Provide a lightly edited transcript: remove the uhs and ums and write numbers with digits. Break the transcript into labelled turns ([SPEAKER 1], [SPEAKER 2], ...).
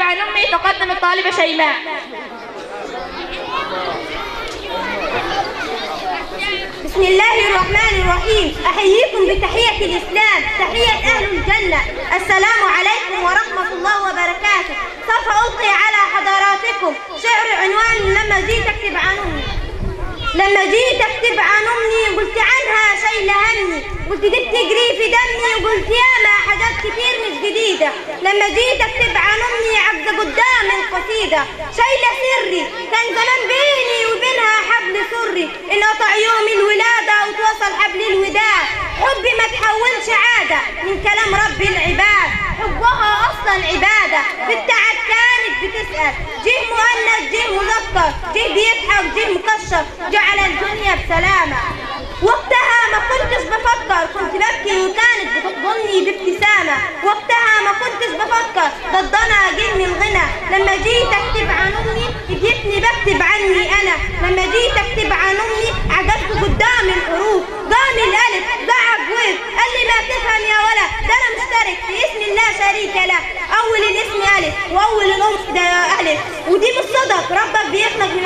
[SPEAKER 1] أكتب عن أمي تقدم الطالبة شيماء.
[SPEAKER 2] بسم الله الرحمن الرحيم. أحييكم بتحية الإسلام، تحية أهل الجنة. السلام عليكم ورحمة الله وبركاته. سوف ألقي على حضراتكم شعر عنوان لما جيت أكتب عن أمي. لما جيت أكتب عن أمي قلت عنها شيء همي، قلت دي بتجري في دمي، وقلت ياما حاجات كتير مش جديدة. لما جيت أكتب عن أمي عجزة قدام القصيدة، شايلة سري كان زمان بيني وبينها حبل سري، انقطع يوم الولادة وتوصل حبل الوداع. حبي ما تحولش عادة من كلام رب العباد، حبها أصلا عبادة. في التعب كانت بتسأل، جه مؤنث جه مذكر، جه بيضحك جه مكشر، جعل الدنيا بسلامة. وقتها ما كنتش بفكر، كنت ببكي وكانت بتحضني بابتسامة. وقتها ما كنتش بفكر، ضدنا جن الغنى. لما جيت اكتب عن امي اديتني بكتب عني انا. لما جيت اكتب عن امي عجزت قدام الحروف، جاني الالف زعق وقف قال لي ما تفهم يا ولد، ده انا مشترك في اسم الله شريك له. اول الاسم الف واول الام ده الف، ودي بالصدق ربك بيخلق من